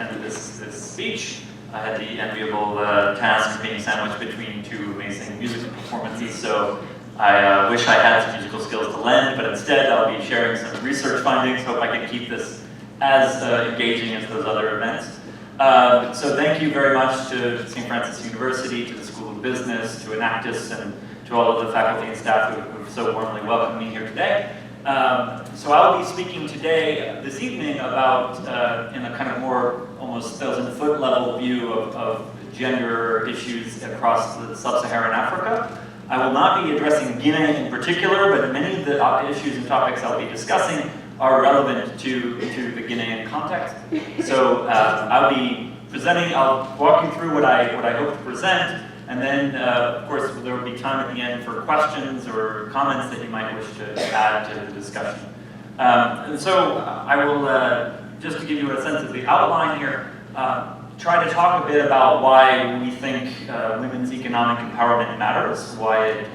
attended this speech. I had the enviable task of being sandwiched between two amazing musical performances, so I wish I had some musical skills to lend, but instead I'll be sharing some research findings. Hope I can keep this as engaging as those other events. So thank you very much to St. Francis University, to the School of Business, to Enactus, and to all of the faculty and staff who so warmly welcomed me here today. So I'll be speaking today, this evening, about, in a kind of more almost 1,000-foot level view of gender issues across the sub-Saharan Africa. I will not be addressing Guinea in particular, but many of the issues and topics I'll be discussing are relevant to the Guinean context. So I'll be presenting, I'll walk you through what I hope to present, and then of course there will be time at the end for questions or comments that you might wish to add to the discussion. And so I will, just to give you a sense of the outline here, try to talk a bit about why we think women's economic empowerment matters, why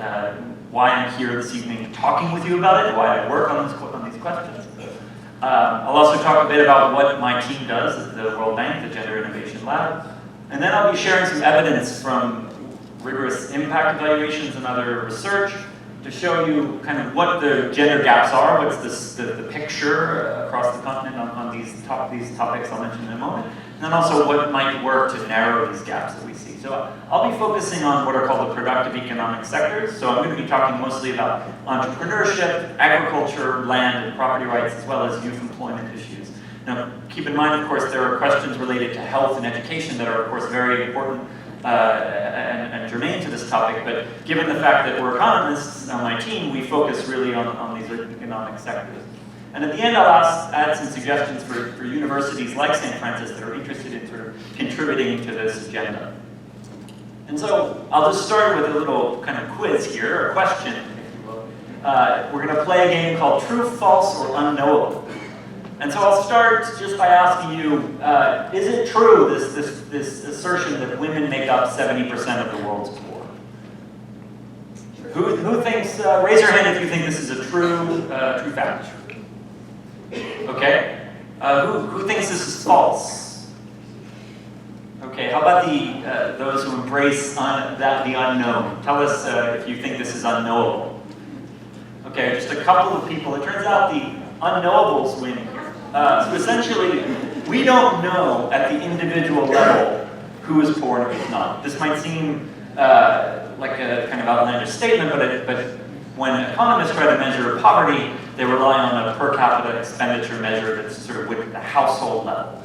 I'm here this evening talking with you about it, why I work on these questions. I'll also talk a bit about what my team does at the World Bank, the Gender Innovation Lab. And then I'll be sharing some evidence from rigorous impact evaluations and other research to show you kind of what the gender gaps are, what's the picture across the continent on these topics I'll mention in a moment, and then also what might work to narrow these gaps that we see. So I'll be focusing on what are called the productive economic sectors. So I'm going to be talking mostly about entrepreneurship, agriculture, land and property rights, as well as youth employment issues. Now, keep in mind, of course, there are questions related to health and education that are, of course, very important and germane to this topic, but given the fact that we're economists on my team, we focus really on these economic sectors. And at the end, I'll add some suggestions for universities like St. Francis that are interested in sort of contributing to this agenda. And so I'll just start with a little kind of quiz here, a question, if you will. We're going to play a game called True, False, or Unknowable. And so I'll start just by asking you, is it true, this assertion that women make up 70% of the world's poor? Who thinks, raise your hand if you think this is a true fact. Okay. Who thinks this is false? Okay, how about those who embrace the unknown? Tell us if you think this is unknowable. Okay, just a couple of people. It turns out the unknowables win here. So essentially, we don't know at the individual level who is poor and who is not. This might seem like a kind of outlandish statement, but when economists try to measure poverty, they rely on a per capita expenditure measure that's sort of with the household level.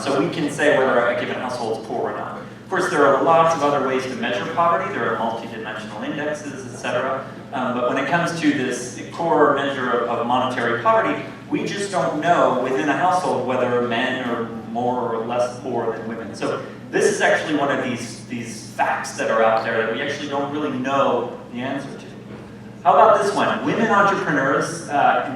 So we can say whether a given household is poor or not. Of course, there are lots of other ways to measure poverty. There are multidimensional indexes, etc. But when it comes to this core measure of monetary poverty, we just don't know within a household whether men are more or less poor than women. So this is actually one of these facts that are out there that we actually don't really know the answer to. How about this one? Women entrepreneurs.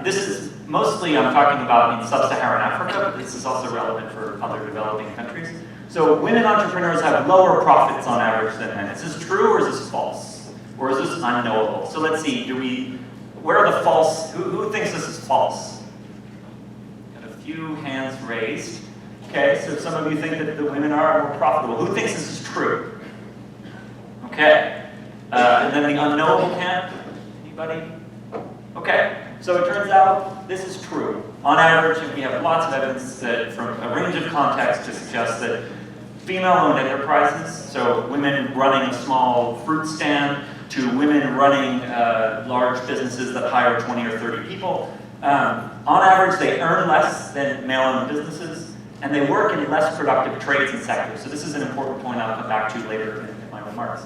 This is mostly I'm talking about in sub-Saharan Africa, but this is also relevant for other developing countries. So women entrepreneurs have lower profits on average than men. Is this true or is this false? Or is this unknowable? So let's see, where are the false, who thinks this is false? Got a few hands raised. Okay, so some of you think that the women are more profitable. Who thinks this is true? Okay, and then the unknowable camp, anybody? Okay, so it turns out this is true. On average, and we have lots of evidence that from a range of contexts to suggest that female-owned enterprises, so women running a small fruit stand, to women running large businesses that hire 20 or 30 people, on average they earn less than male-owned businesses, and they work in less productive trades and sectors. So this is an important point I'll come back to later in my remarks.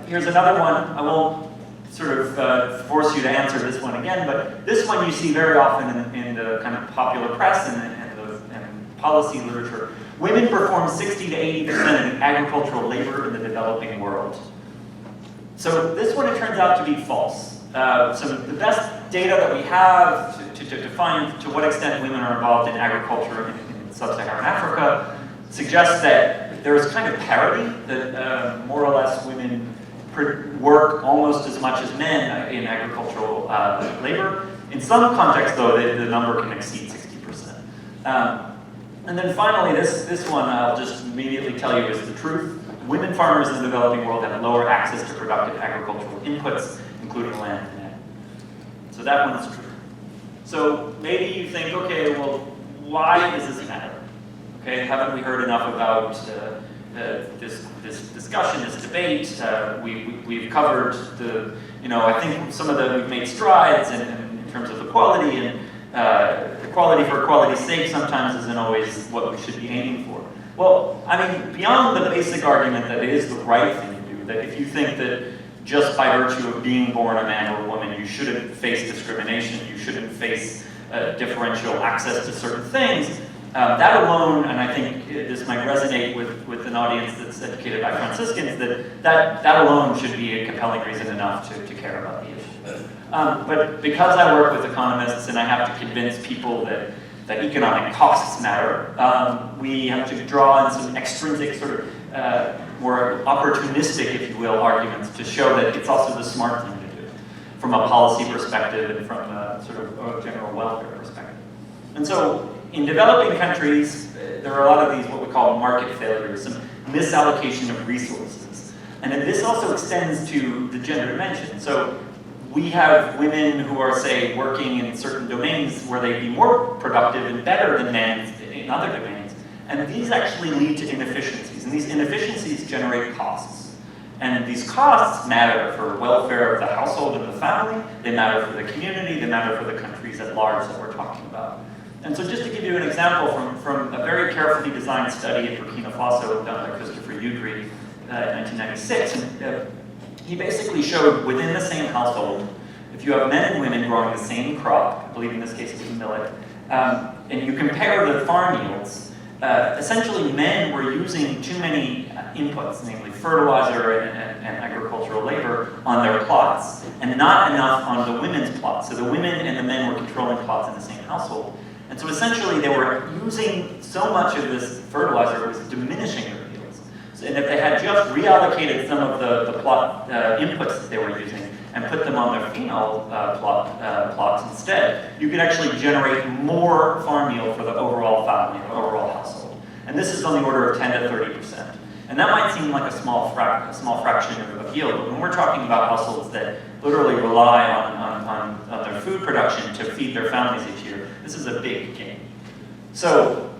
Here's another one. I won't sort of force you to answer this one again, but this one you see very often in the kind of popular press and policy literature. Women perform 60 to 80% of the agricultural labor in the developing world. So this one, it turns out to be false. So the best data that we have to define to what extent women are involved in agriculture in sub-Saharan Africa suggests that there is kind of parity, that more or less women work almost as much as men in agricultural labor. In some contexts, though, the number can exceed 60%. And then finally, this one I'll just immediately tell you is the truth. Women farmers in the developing world have lower access to productive agricultural inputs, including land and ag. So that one's true. So maybe you think, okay, well, why does this matter? Okay, haven't we heard enough about this discussion, this debate? We've covered the, I think some of we've made strides in terms of equality, and equality for equality's sake sometimes isn't always what we should be aiming for. Well, I mean, beyond the basic argument that it is the right thing to do, that if you think that just by virtue of being born a man or a woman, you shouldn't face discrimination, you shouldn't face differential access to certain things, that alone, and I think this might resonate with an audience that's educated by Franciscans, that alone should be a compelling reason enough to care about the issue. But because I work with economists and I have to convince people that economic costs matter, we have to draw in some extrinsic sort of more opportunistic, if you will, arguments to show that it's also the smart thing to do from a policy perspective and from a sort of a general welfare perspective. And so in developing countries, there are a lot of these what we call market failures, some misallocation of resources. And then this also extends to the gender dimension. So we have women who are, say, working in certain domains where they'd be more productive and better than men in other domains. And these actually lead to inefficiencies. And these inefficiencies generate costs. And these costs matter for welfare of the household and the family. They matter for the community. They matter for the countries at large that we're talking about. And so just to give you an example from a very carefully designed study in Burkina Faso done by Christopher Udry in 1996, and, he basically showed within the same household, if you have men and women growing the same crop, I believe in this case it's millet, and you compare the farm yields, essentially men were using too many inputs, namely fertilizer and agricultural labor, on their plots, and not enough on the women's plots. So the women and the men were controlling plots in the same household. And so essentially they were using so much of this fertilizer, it was diminishing their yields. So, and if they had just reallocated some of the plot inputs that they were using and put them on their female plots instead, you could actually generate more farm yield for the overall family, or overall household. And this is on the order of 10 to 30%. And that might seem like a small fraction of yield, but when we're talking about households that literally rely on their food production to feed their families each year, this is a big gain. So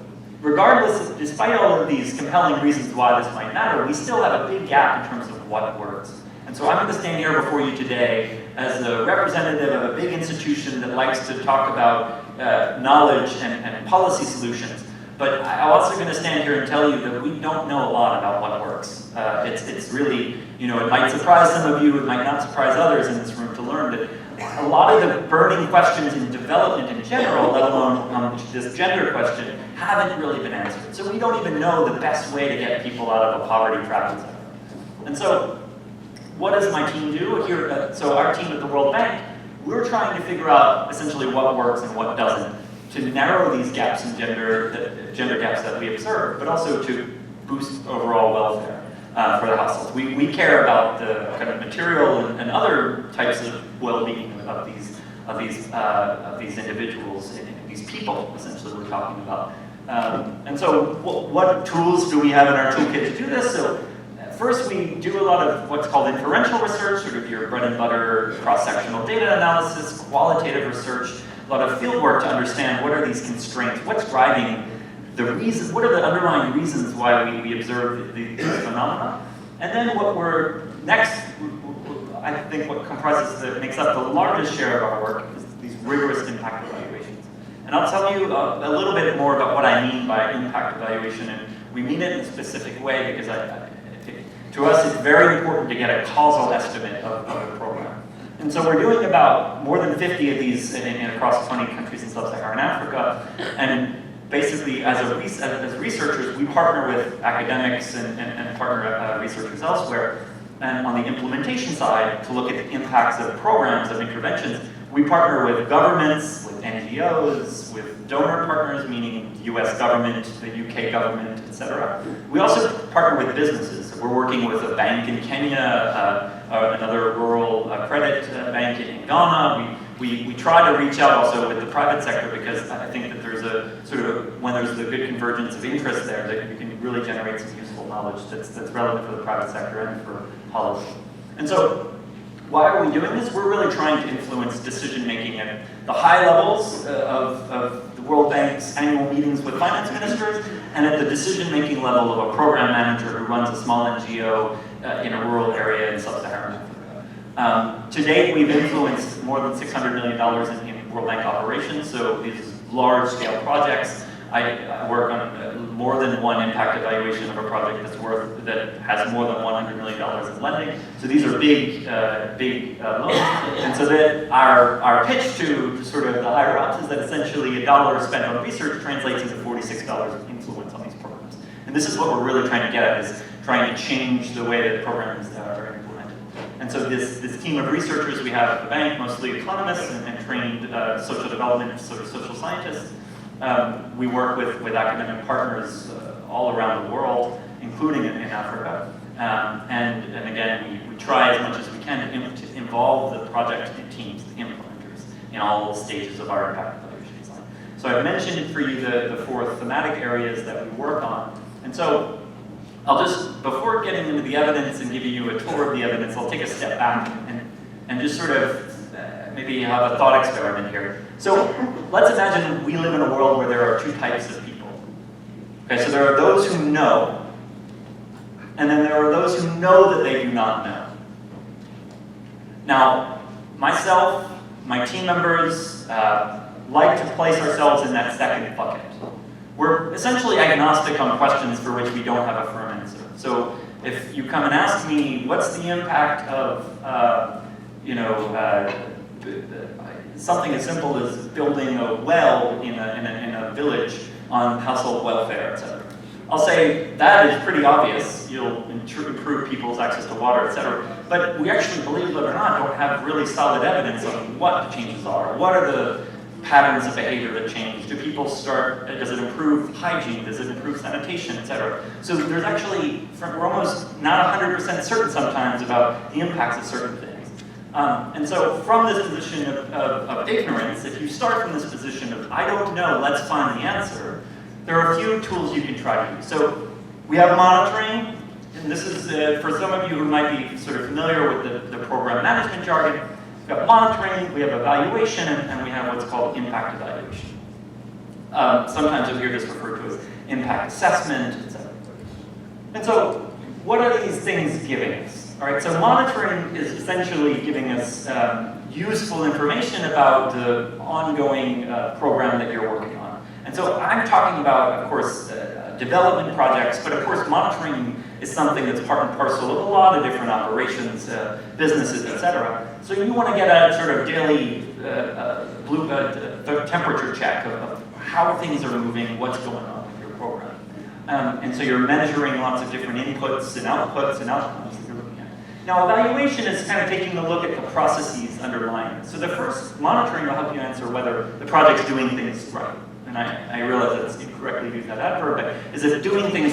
regardless, despite all of these compelling reasons why this might matter, we still have a big gap in terms of what works. And so I'm going to stand here before you today as a representative of a big institution that likes to talk about knowledge and policy solutions. But I'm also going to stand here and tell you that we don't know a lot about what works. It's really, it might surprise some of you, it might not surprise others in this room to learn that a lot of the burning questions in development in general, let alone this gender question, haven't really been answered. So we don't even know the best way to get people out of a poverty trap, etc. And so what does my team do here? So our team at the World Bank, we're trying to figure out essentially what works and what doesn't, to narrow these gaps in gender gaps that we observe, but also to boost overall welfare for the households. We care about the kind of material and other types of well-being of these individuals, these people, essentially, we're talking about. And so what tools do we have in our toolkit to do this? So first, we do a lot of what's called inferential research, sort of your bread and butter cross-sectional data analysis, qualitative research, a lot of field work to understand what are these constraints, what's driving the reasons, what are the underlying reasons why we observe these phenomena. And then what we're next, I think what makes up the largest share of our work is these rigorous impact evaluations. And I'll tell you a little bit more about what I mean by impact evaluation, and we mean it in a specific way because to us it's very important to get a causal estimate of a program. And so we're doing about more than 50 of these across 20 countries in sub-Saharan Africa. And basically, as researchers, we partner with academics and partner researchers elsewhere. And on the implementation side, to look at the impacts of programs, of interventions, we partner with governments, with NGOs, with donor partners, meaning the US government, the UK government, etc. We also partner with businesses. We're working with a bank in Kenya, another rural credit bank in Ghana. We try to reach out also with the private sector, because I think that there's a sort of, when there's the good convergence of interest there, that you can really generate some useful knowledge that's relevant for the private sector and for policy. And so, why are we doing this? We're really trying to influence decision-making at the high levels of the World Bank's annual meetings with finance ministers, and at the decision-making level of a program manager who runs a small NGO in a rural area in sub-Saharan Africa. To date, we've influenced more than $600 million in World Bank operations, so these large-scale projects. I work on more than one impact evaluation of a project that has more than $100 million in lending. So these are big loans. And so that our pitch to sort of the higher ups is that essentially $1 spent on research translates into $46 of influence on these programs. And this is what we're really trying to get at, is trying to change the way that programs are implemented. And so this team of researchers we have at the bank, mostly economists and trained social development, sort of social scientists. We work with academic partners all around the world, including in Africa. And again, we try as much as we can to involve the project teams, the implementers, in all stages of our impact evaluation design. So I've mentioned for you the 4 thematic areas that we work on. And so I'll just, before getting into the evidence and giving you a tour of the evidence, I'll take a step back and just sort of maybe have a thought experiment here. So let's imagine we live in a world where there are 2 types of people. Okay, so there are those who know, and then there are those who know that they do not know. Now, myself, my team members, like to place ourselves in that second bucket. We're essentially agnostic on questions for which we don't have a firm answer. So if you come and ask me, what's the impact of, something as simple as building a well in a village on household welfare, etc. I'll say that is pretty obvious. You'll improve people's access to water, etc. But we actually, believe it or not, don't have really solid evidence on what the changes are. What are the patterns of behavior that change? Do people start, does it improve hygiene? Does it improve sanitation, etc.? So there's actually, we're almost not 100% certain sometimes about the impacts of certain things. And so from this position of ignorance, if you start from this position of, I don't know, let's find the answer, there are a few tools you can try to use. So we have monitoring, and this is, for some of you who might be sort of familiar with the program management jargon, we have monitoring, we have evaluation, and we have what's called impact evaluation. Sometimes you'll hear this referred to as impact assessment, etc. And so what are these things giving us? All right, so monitoring is essentially giving us useful information about the ongoing program that you're working on. And so I'm talking about, of course, development projects, but of course monitoring is something that's part and parcel of a lot of different operations, businesses, etc. So you want to get a sort of daily temperature check of how things are moving, what's going on with your program. And so you're measuring lots of different inputs and outputs and outcomes that you're looking at. Now, evaluation is kind of taking a look at the processes underlying it. So the first monitoring will help you answer whether the project's doing things right. And I realize that's incorrectly used that adverb, but is it doing things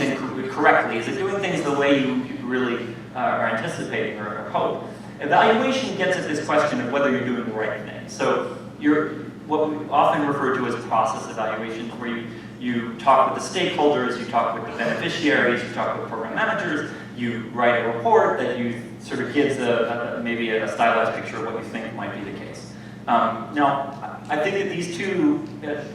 correctly? Is it doing things the way you really are anticipating or hope? Evaluation gets at this question of whether you're doing the right thing. So what we often refer to as process evaluations, where you talk with the stakeholders, you talk with the beneficiaries, you talk with program managers, you write a report that you sort of gives maybe a stylized picture of what you think might be the case. Now, I think that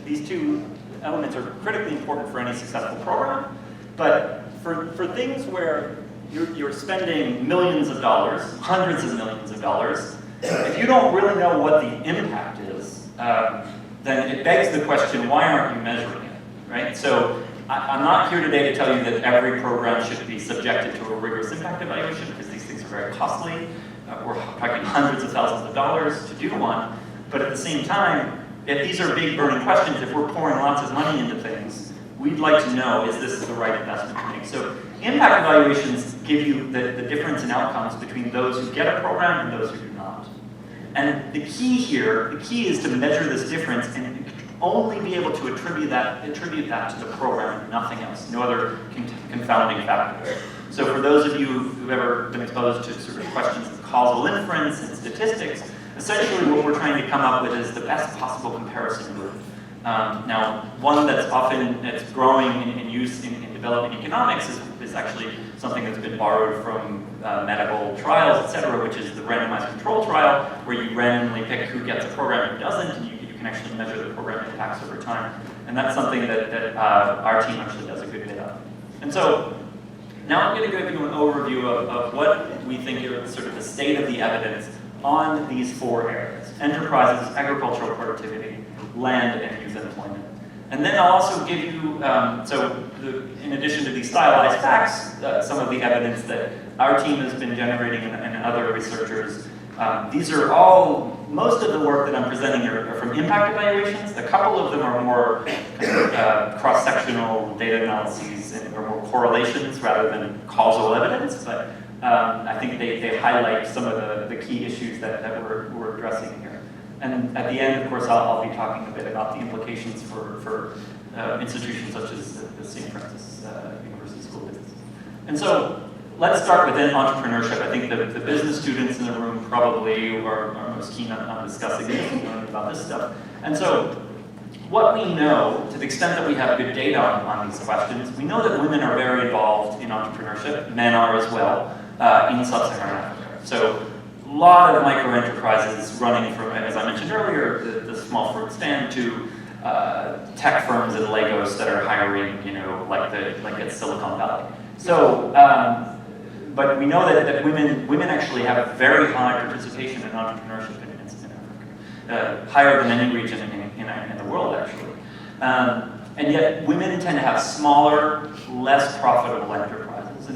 these two elements are critically important for any successful program, but for things where you're spending millions of dollars, hundreds of millions of dollars, if you don't really know what the impact is, then it begs the question, why aren't you measuring it, right? So I'm not here today to tell you that every program should be subjected to a rigorous impact evaluation, because these things are very costly. We're talking hundreds of thousands of dollars to do one, but at the same time, if these are big burning questions, if we're pouring lots of money into things, we'd like to know, is this the right investment to make? So impact evaluations give you the difference in outcomes between those who get a program and those who do not. And the key here, the key is to measure this difference and only be able to attribute that to the program and nothing else, no other confounding factors. So for those of you who've ever been exposed to sort of questions of causal inference and statistics, essentially what we're trying to come up with is the best possible comparison group. Now, one that's growing in use in developing economics is actually something that's been borrowed from medical trials, et cetera, which is the randomized control trial, where you randomly pick who gets a program and who doesn't, and you can actually measure the program impacts over time. And that's something that our team actually does a good bit of. And so, now I'm going to give you an overview of what we think is sort of the state of the evidence on these four areas: enterprises, agricultural productivity, land, and youth employment. And then I'll also give you, in addition to these stylized facts, some of the evidence that our team has been generating and other researchers. These are all, most of the work that I'm presenting here are from impact evaluations. A couple of them are more cross-sectional data analyses or more correlations rather than causal evidence, but I think they highlight some of the key issues that we're addressing here. And at the end, of course, I'll be talking a bit about the implications for institutions such as the St. Francis University School of Business. And so, let's start with entrepreneurship. I think the business students in the room probably are most keen on discussing this and learning about this stuff. And so, what we know, to the extent that we have good data on these questions, we know that women are very involved in entrepreneurship. Men are as well in sub-Saharan Africa. So, a lot of micro-enterprises running from, as I mentioned earlier, the small fruit stand to tech firms and Legos that are hiring, like at Silicon Valley. So, but we know that women actually have very high participation in entrepreneurship in Africa, higher than any region in the world, actually. And yet, women tend to have smaller, less profitable enterprises,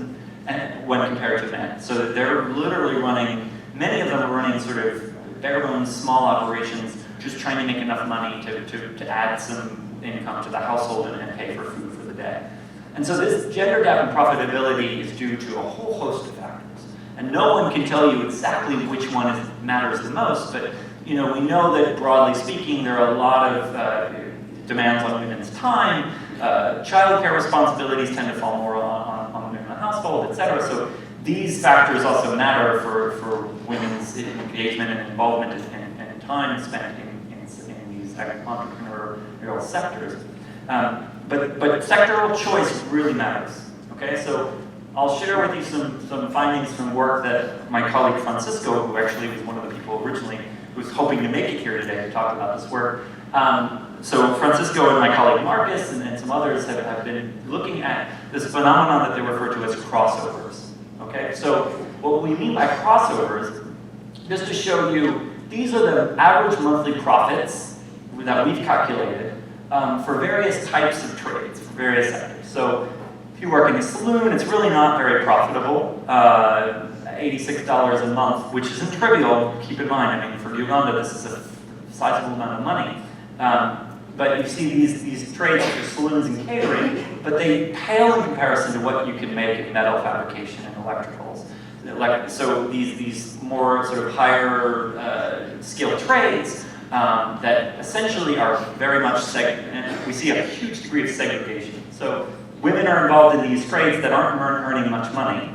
and when compared to men. So that they're literally running. Many of them are running sort of bare bones, small operations, just trying to make enough money to add some income to the household and pay for food for the day. And so this gender gap in profitability is due to a whole host of factors. And no one can tell you exactly which one matters the most, but we know that broadly speaking, there are a lot of demands on women's time. Childcare responsibilities tend to fall more on women in the household, et cetera. So these factors also matter for women's engagement and involvement and time spent in these entrepreneurial sectors. But sectoral choice really matters. Okay, so I'll share with you some findings from work that my colleague Francisco, who actually was one of the people originally who was hoping to make it here today to talk about this work. So Francisco and my colleague Marcus and some others have been looking at this phenomenon that they refer to as crossovers. Okay, so what we mean by crossovers, just to show you, these are the average monthly profits that we've calculated for various types of trades, for various sectors. So if you work in a saloon, it's really not very profitable. $86 a month, which isn't trivial, keep in mind. I mean, for Uganda, this is a sizable amount of money. But you see these trades such as saloons and catering, but they pale in comparison to what you can make in metal fabrication and electricals. So these more sort of higher skilled trades that essentially are very much segregated. We see a huge degree of segregation. So women are involved in these trades that aren't earning much money,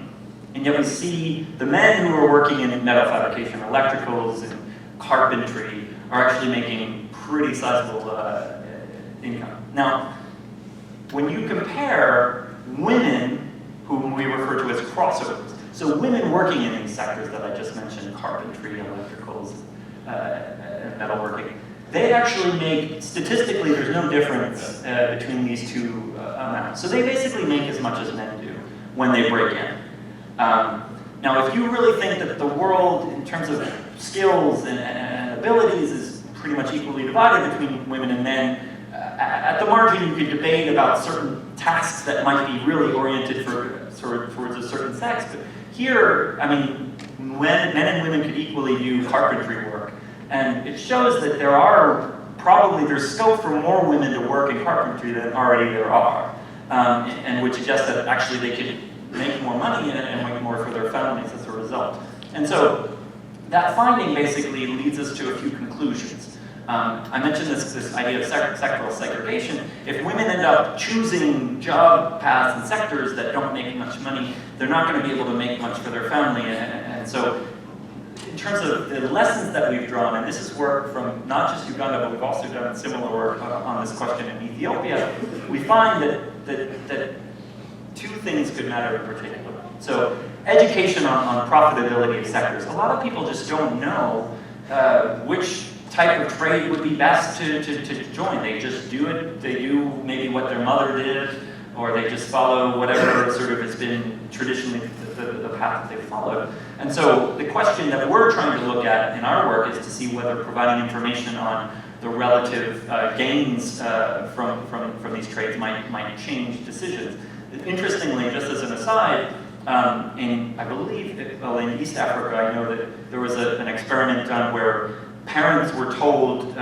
and yet we see the men who are working in metal fabrication, electricals, and carpentry are actually making pretty sizable income. Now, when you compare women, whom we refer to as crossovers, so women working in these sectors that I just mentioned, carpentry, electricals, and metalworking, they actually make, statistically, there's no difference between these two amounts. So they basically make as much as men do when they break in. Now, if you really think that the world, in terms of skills and abilities, is pretty much equally divided between women and men, at the margin you could debate about certain tasks that might be really oriented towards a certain sex. But here, I mean, men and women could equally do carpentry work. And it shows that there's scope for more women to work in carpentry than already there are. And which suggests that actually they could make more money and make more for their families as a result. And so that finding basically leads us to a few conclusions. I mentioned this idea of sectoral segregation. If women end up choosing job paths and sectors that don't make much money, they're not going to be able to make much for their family. And so in terms of the lessons that we've drawn, and this is work from not just Uganda, but we've also done similar work on this question in Ethiopia, we find that two things could matter in particular. So education on profitability of sectors. A lot of people just don't know which type of trade would be best to join. They just do it, they do maybe what their mother did, or they just follow whatever sort of has been traditionally the path that they've followed. And so the question that we're trying to look at in our work is to see whether providing information on the relative gains from these trades might change decisions. Interestingly, just as an aside, I believe in East Africa, I know that there was an experiment done where parents were told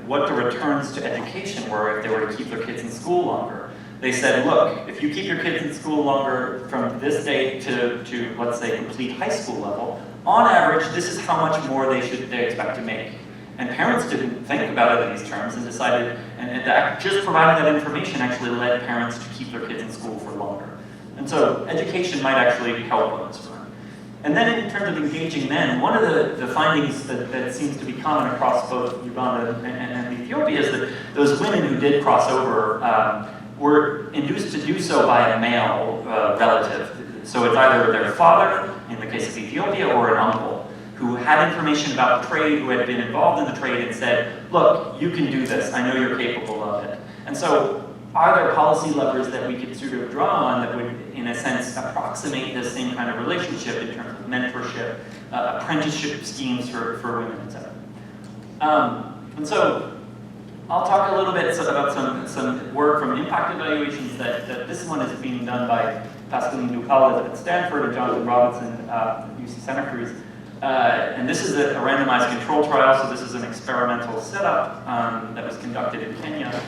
what the returns to education were if they were to keep their kids in school longer. They said, look, if you keep your kids in school longer from this date to let's say, complete high school level, on average, this is how much more they expect to make. And parents didn't think about it in these terms and decided, and just providing that information actually led parents to keep their kids in school for longer. And so education might actually help on this front. And then in terms of engaging men, one of the findings that seems to be common across both Uganda and Ethiopia is that those women who did cross over were induced to do so by a male relative. So it's either their father, in the case of Ethiopia, or an uncle, who had information about the trade, who had been involved in the trade and said, look, you can do this, I know you're capable of it. And so are there policy levers that we could sort of draw on that would, in a sense, approximate this same kind of relationship in terms of mentorship, apprenticeship schemes for women, etc. And so I'll talk a little bit about some work from impact evaluations that this one is being done by Pascaline Ducal at Stanford and Jonathan Robinson at UC Santa Cruz. And this is a randomized control trial, so this is an experimental setup that was conducted in Kenya,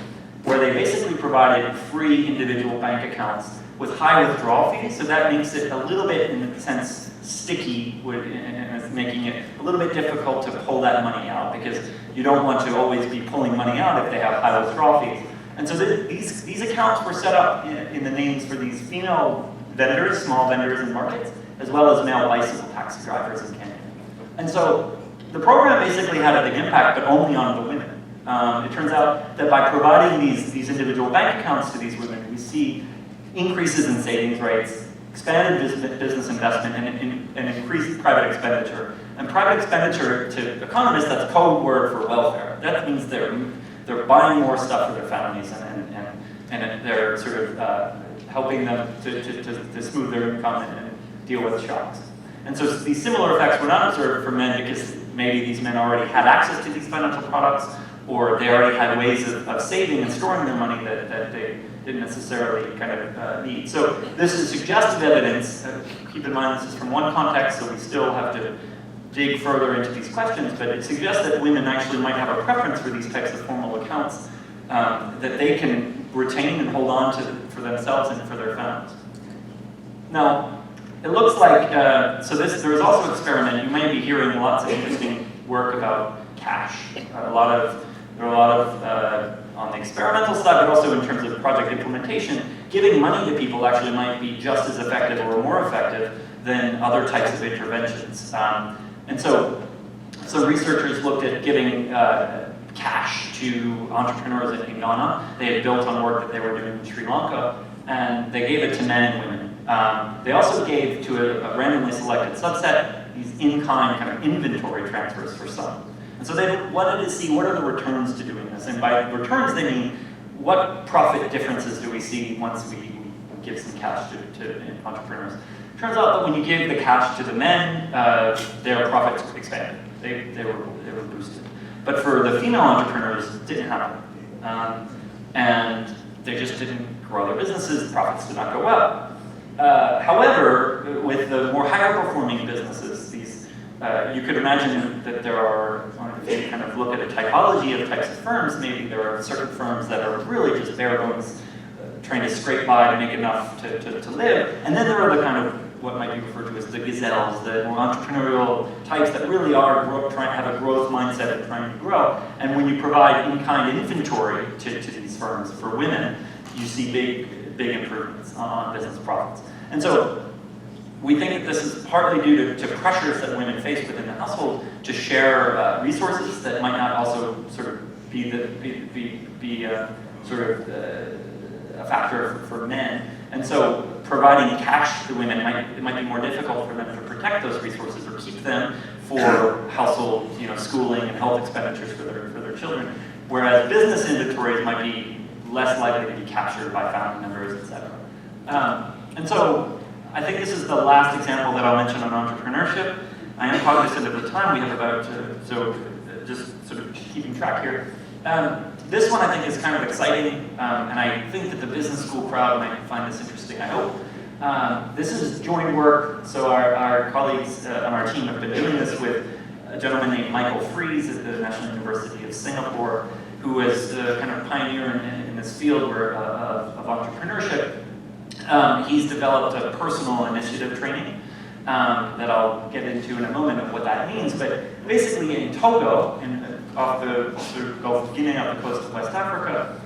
where they basically provided free individual bank accounts with high withdrawal fees. So that makes it a little bit, in a sense, sticky, and making it a little bit difficult to pull that money out, because you don't want to always be pulling money out if they have high withdrawal fees. And so these accounts were set up in the names for these female vendors, small vendors in markets, as well as male bicycle taxi drivers in Kenya. And so the program basically had a big impact, but only on the women. It turns out that by providing these individual bank accounts to these women, we see increases in savings rates, expanded business investment, and increased private expenditure. And private expenditure, to economists, that's code word for welfare. That means they're buying more stuff for their families, and they're sort of helping them to smooth their income and deal with shocks. And so these similar effects were not observed for men because maybe these men already had access to these financial products, or they already had ways of saving and storing their money that they didn't necessarily kind of need. So this is suggestive evidence. Keep in mind this is from one context, so we still have to dig further into these questions, but it suggests that women actually might have a preference for these types of formal accounts that they can retain and hold on to for themselves and for their families. Now, it looks like, there was also an experiment. You may be hearing lots of interesting work about cash. There are a lot of, on the experimental side, but also in terms of project implementation, giving money to people actually might be just as effective or more effective than other types of interventions. And so some researchers looked at giving cash to entrepreneurs in Ghana. They had built on work that they were doing in Sri Lanka, and they gave it to men and women. They also gave to a randomly selected subset these in-kind kind of inventory transfers for some. And so they wanted to see what are the returns to doing this. And by returns, they mean what profit differences do we see once we give some cash to entrepreneurs. Turns out that when you give the cash to the men, their profits expanded. They were boosted. But for the female entrepreneurs, it didn't happen. And they just didn't grow their businesses, profits did not go up. However, with the more higher performing businesses, you could imagine that there are, if you kind of look at a typology of types of firms, maybe there are certain firms that are really just bare bones, trying to scrape by to make enough to live. And then there are the kind of what might be referred to as the gazelles, the more entrepreneurial types that really are trying to have a growth mindset and trying to grow. And when you provide in-kind inventory to these firms for women, you see big improvements on business profits. And so we think that this is partly due to pressures that women face within the household to share resources that might not also sort of be a factor for men. And so providing cash to women it might be more difficult for them to protect those resources or keep them for household, schooling and health expenditures for their children. Whereas business inventories might be less likely to be captured by family members, etc. And so I think this is the last example that I'll mention on entrepreneurship. I am cognizant of the time we have about, so just sort of keeping track here. This one I think is kind of exciting, and I think that the business school crowd might find this interesting, I hope. This is joint work, so our colleagues on our team have been doing this with a gentleman named Michael Fries at the National University of Singapore, who is kind of a pioneer in this field of entrepreneurship. He's developed a personal initiative training that I'll get into in a moment of what that means. But basically in Togo, off the Gulf of Guinea, off the coast of West Africa,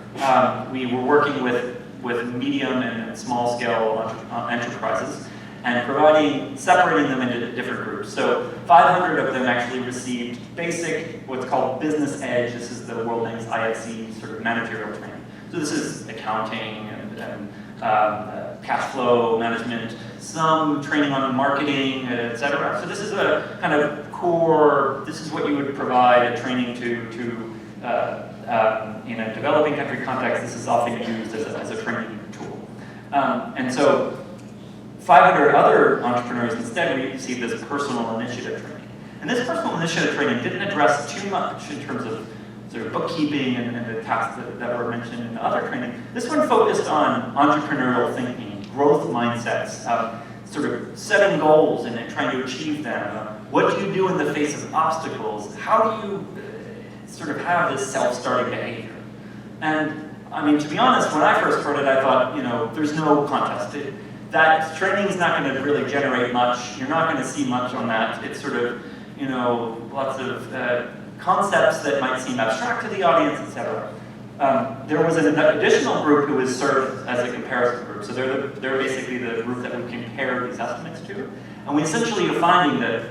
we were working with medium and small scale enterprises and separating them into different groups. So 500 of them actually received basic, what's called business edge. This is the World Bank's IFC sort of managerial training. So this is accounting and cash flow management, some training on marketing, etc. So this is a kind of core, this is what you would provide a training to in a developing country context. This is often used as a training tool. And so 500 other entrepreneurs instead received this personal initiative training. And this personal initiative training didn't address too much in terms of sort of bookkeeping and the tasks that were mentioned in the other training. This one focused on entrepreneurial thinking, growth mindsets, sort of setting goals and trying to achieve them. What do you do in the face of obstacles? How do you sort of have this self-starting behavior? And I mean, to be honest, when I first heard it, I thought, there's no contest. That training is not going to really generate much. You're not going to see much on that. It's sort of, lots of concepts that might seem abstract to the audience, etc. There was an additional group who was served as a comparison group. So they're basically the group that we compare these estimates to. And we essentially are finding that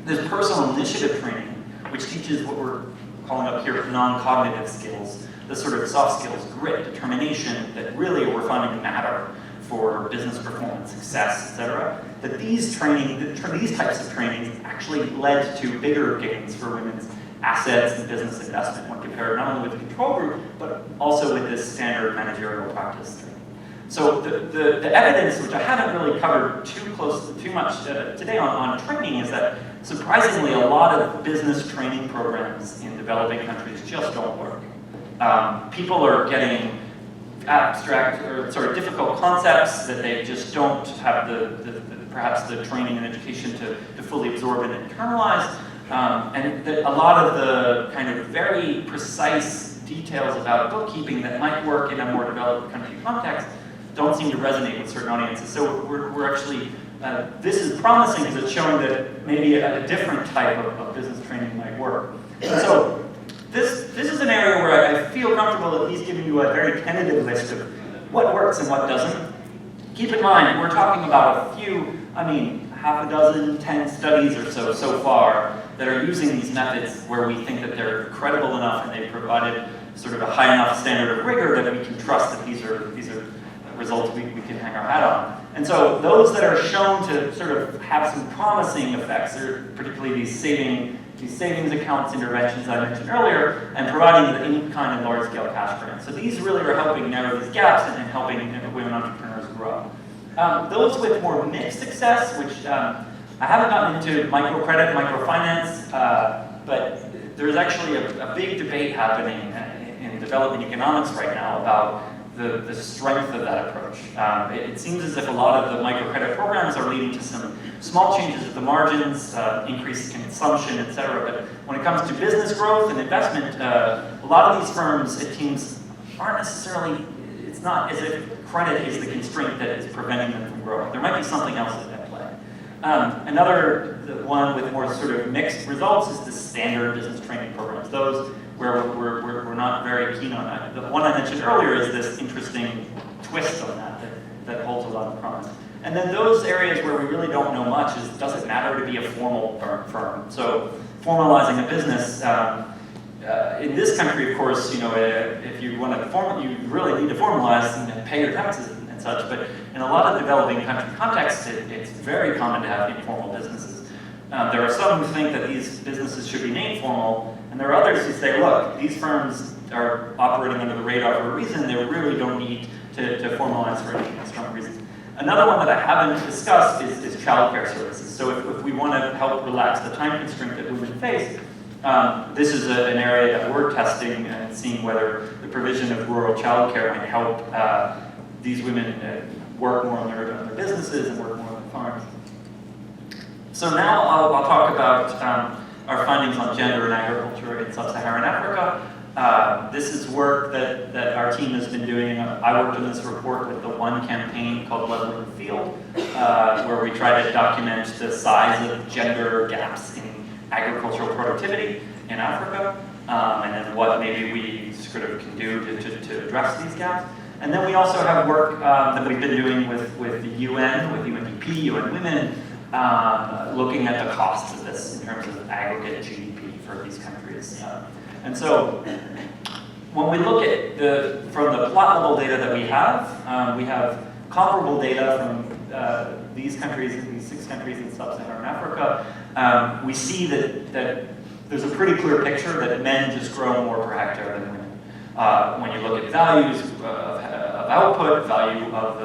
this personal initiative training, which teaches what we're calling up here non-cognitive skills, the sort of soft skills, grit, determination, that really we're finding matter for business performance, success, etc. That these types of trainings actually led to bigger gains for women's assets and business investment when compared not only with the control group, but also with this standard managerial practice training. So the evidence, which I haven't really covered too much today on training, is that surprisingly a lot of business training programs in developing countries just don't work. People are getting abstract or sort of difficult concepts that they just don't have perhaps the training and education to fully absorb and internalize. And a lot of the kind of very precise details about bookkeeping that might work in a more developed country context don't seem to resonate with certain audiences. So we're actually, this is promising because it's showing that maybe a different type of business training might work. And so this is an area where I feel comfortable at least giving you a very tentative list of what works and what doesn't. Keep in mind, we're talking about a few, half a dozen, 10 studies or so far that are using these methods where we think that they're credible enough and they've provided sort of a high enough standard of rigor that we can trust that these are results we can hang our hat on. And so those that are shown to sort of have some promising effects are particularly these savings accounts interventions I mentioned earlier, and providing the in-kind and large-scale cash grants. So these really are helping narrow these gaps and helping women entrepreneurs grow. Those with more mixed success, which I haven't gotten into microcredit, microfinance, but there's actually a big debate happening in development economics right now about the strength of that approach. It seems as if a lot of the microcredit programs are leading to some small changes at the margins, increased consumption, et cetera. But when it comes to business growth and investment, a lot of these firms, it seems, aren't necessarily, it's not as if credit is the constraint that is preventing them from growing. There might be something else at play. The one with more sort of mixed results is the standard business training programs. Those where we're not very keen on that. The one I mentioned earlier is this interesting twist on that holds a lot of promise. And then those areas where we really don't know much is, does it matter to be a formal firm? So formalizing a business, in this country, of course, if you want to you really need to formalize and pay your taxes and such, but in a lot of developing country contexts, it's very common to have informal businesses. There are some who think that these businesses should be named formal, and there are others who say, look, these firms are operating under the radar for a reason, they really don't need to formalize for any strong reasons. Another one that I haven't discussed is childcare services. So if we want to help relax the time constraint that women face, this is an area that we're testing and seeing whether the provision of rural childcare might help these women work more on their businesses and work more on their farms. So now I'll talk about our findings on gender and agriculture in sub-Saharan Africa. This is work that our team has been doing. I worked on this report with the One campaign called Leveling the Field, where we try to document the size of gender gaps in agricultural productivity in Africa, and then what maybe we sort of can do to address these gaps. And then we also have work that we've been doing with the UN, with UNDP, UN Women, looking at the costs of this in terms of aggregate GDP for these countries. And so when we look at from the plot level data that we have comparable data from these countries, these 6 countries in sub-Saharan Africa. We see that there's a pretty clear picture that men just grow more per hectare than women. When you look at values of output, value of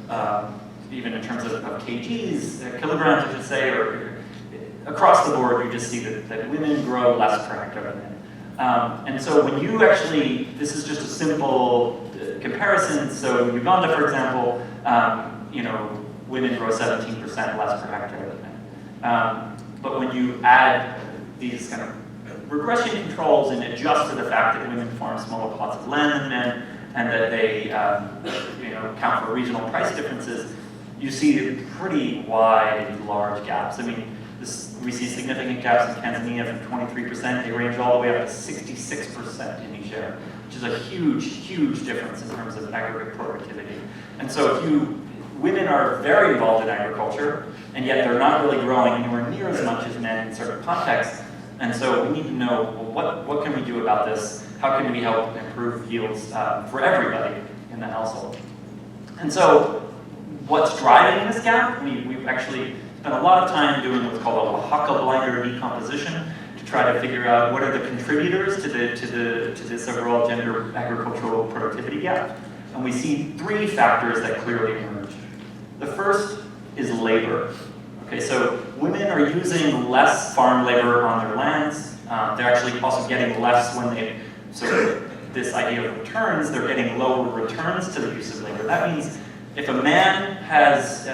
the, even in terms of kgs, kilograms, I should say, or across the board, you just see that women grow less per hectare than men. And so when you actually, this is just a simple comparison. So Uganda, for example, women grow 17% less per hectare than men. But when you add these kind of regression controls and adjust for the fact that women farm smaller plots of land than men, and that they account for regional price differences, you see pretty wide and large gaps. I mean, we see significant gaps in Tanzania from 23%. They range all the way up to 66% in Niger, which is a huge, huge difference in terms of aggregate productivity. And so women are very involved in agriculture, and yet they're not really growing anywhere near as much as men in certain contexts. And so we need to know, well, what can we do about this? How can we help improve yields for everybody in the household? And so what's driving this gap? We've actually spent a lot of time doing what's called a Oaxaca blinder decomposition to try to figure out what are the contributors to this overall gender agricultural productivity gap. And we see 3 factors that clearly emerge. The first is labor. Okay, so women are using less farm labor on their lands. They're actually also getting less so this idea of returns, they're getting lower returns to the use of labor. That means if a man has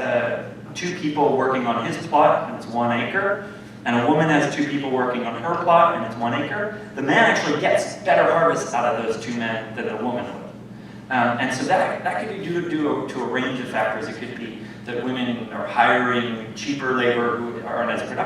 2 people working on his plot and it's 1 acre, and a woman has 2 people working on her plot and it's 1 acre, the man actually gets better harvests out of those 2 men than the woman would. And so that could be due to a range of factors. It could be that women are hiring cheaper labor who aren't as productive.